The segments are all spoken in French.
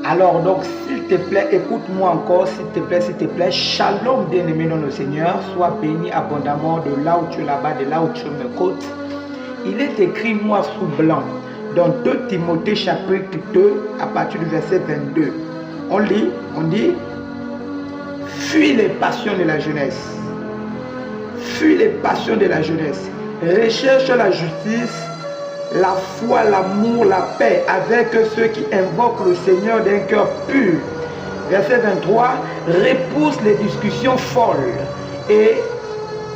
Alors donc, s'il te plaît, écoute-moi encore, s'il te plaît. Shalom, bien-aimé dans le Seigneur. Sois béni abondamment de là où tu es là-bas, de là où tu me côtes. Il est écrit noir sur blanc dans 2 Timothée chapitre 2 à partir du verset 22. On dit, fuis les passions de la jeunesse. Fuis les passions de la jeunesse. Recherche la justice, la foi, l'amour, la paix avec ceux qui invoquent le Seigneur d'un cœur pur. Verset 23, repousse les discussions folles et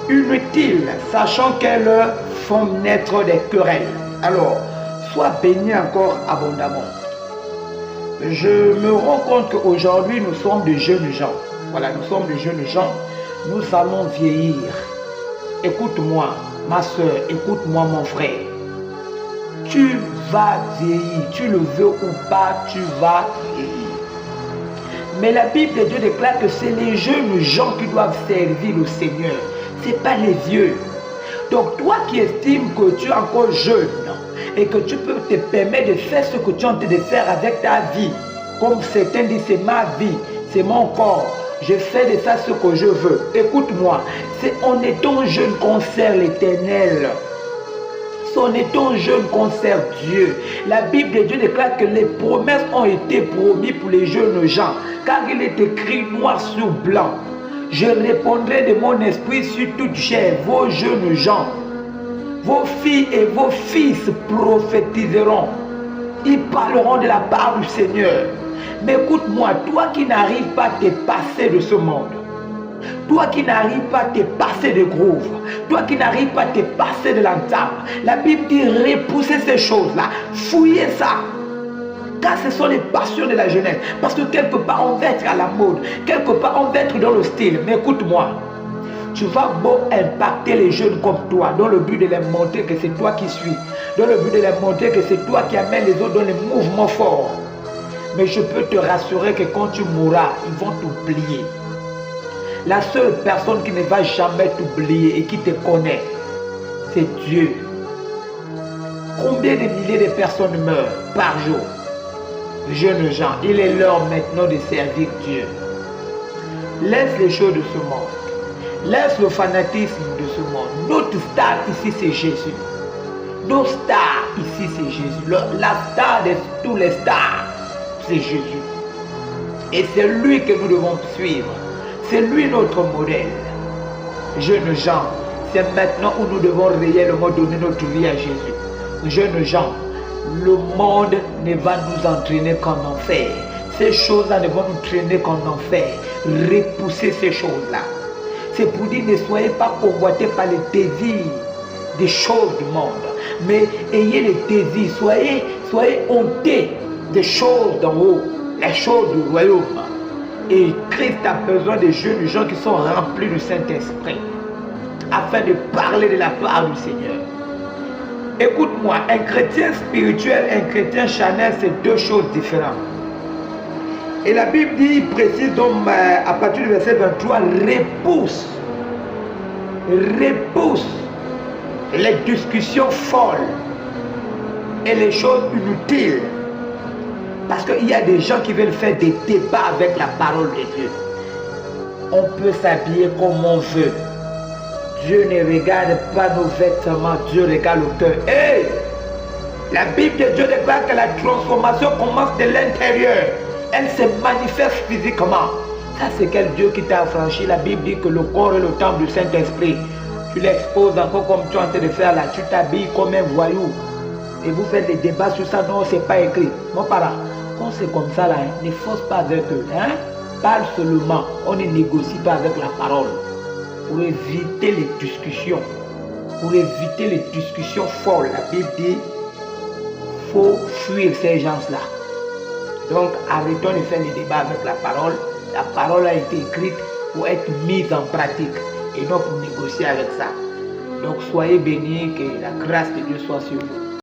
inutiles, sachant qu'elles font naître des querelles. Alors, sois béni encore abondamment. Je me rends compte qu'aujourd'hui, nous sommes de jeunes gens. Voilà, nous sommes de jeunes gens. Nous allons vieillir. Écoute-moi, ma soeur, écoute-moi, mon frère. Tu vas vieillir, tu le veux ou pas, tu vas vieillir. Mais la Bible de Dieu déclare que c'est les jeunes gens qui doivent servir le Seigneur. Ce n'est pas les vieux. Donc toi qui estimes que tu es encore jeune et que tu peux te permettre de faire ce que tu es en train de faire avec ta vie, comme certains disent, c'est ma vie, c'est mon corps, je fais de ça ce que je veux. Écoute-moi, c'est en étant jeune qu'on sert l'Éternel. C'est en étant jeune qu'on sert Dieu. La Bible de Dieu déclare que les promesses ont été promises pour les jeunes gens, car il est écrit noir sur blanc. Je répondrai de mon esprit sur toute chair, vos jeunes gens. Vos filles et vos fils prophétiseront. Ils parleront de la part du Seigneur. Mais écoute-moi, toi qui n'arrives pas à te passer de ce monde, toi qui n'arrives pas à te passer de groove, toi qui n'arrives pas à te passer de l'entame, la Bible dit repousser ces choses-là, fouiller ça. Car ce sont les passions de la jeunesse. Parce que quelque part on va être à la mode, quelque part on va être dans le style. Mais écoute-moi, tu vas beau impacter les jeunes comme toi, dans le but de les montrer que c'est toi qui suis, dans le but de les montrer que c'est toi qui amènes les autres dans les mouvements forts. Mais je peux te rassurer que quand tu mourras, ils vont t'oublier. La seule personne qui ne va jamais t'oublier et qui te connaît, c'est Dieu. Combien de milliers de personnes meurent par jour? Jeunes gens, il est l'heure maintenant de servir Dieu. Laisse les choses de ce monde. Laisse le fanatisme de ce monde. Notre star ici, c'est Jésus. Nos stars ici, c'est Jésus. La star de tous les stars, c'est Jésus. Et c'est lui que nous devons suivre. C'est lui notre modèle. Jeunes gens, c'est maintenant où nous devons réellement donner notre vie à Jésus. Jeunes gens, le monde ne va nous entraîner qu'en enfer. Ces choses-là ne vont nous traîner qu'en enfer. Repoussez ces choses-là. C'est pour dire ne soyez pas convoités par les désirs des choses du monde. Mais ayez les désirs. Soyez hontés des choses d'en haut. Les choses du royaume. Et Christ a besoin de jeunes gens qui sont remplis du Saint-Esprit. Afin de parler de la part du Seigneur. Écoute-moi, un chrétien spirituel, un chrétien charnel, c'est deux choses différentes. Et la Bible dit, précise donc à partir du verset 23, repousse les discussions folles et les choses inutiles. Parce qu'il y a des gens qui veulent faire des débats avec la parole de Dieu. On peut s'habiller comme on veut. Dieu ne regarde pas nos vêtements, Dieu regarde le cœur. Hey! La Bible de Dieu déclare que la transformation commence de l'intérieur. Elle se manifeste physiquement. Ça, c'est quel Dieu qui t'a affranchi. La Bible dit que le corps est le temple du Saint-Esprit. Tu l'exposes encore comme tu es en train de faire là. Tu t'habilles comme un voyou. Et vous faites des débats sur ça. Non, c'est pas écrit. Mon parent, quand c'est comme ça là, ne force pas avec eux. Hein? Parle seulement. On ne négocie pas avec la parole. Pour éviter les discussions. Pour éviter les discussions folles. La Bible dit qu'il faut fuir ces gens-là. Donc arrêtons de faire les débats avec la parole. La parole a été écrite pour être mise en pratique et non pour négocier avec ça. Donc soyez bénis, que la grâce de Dieu soit sur vous.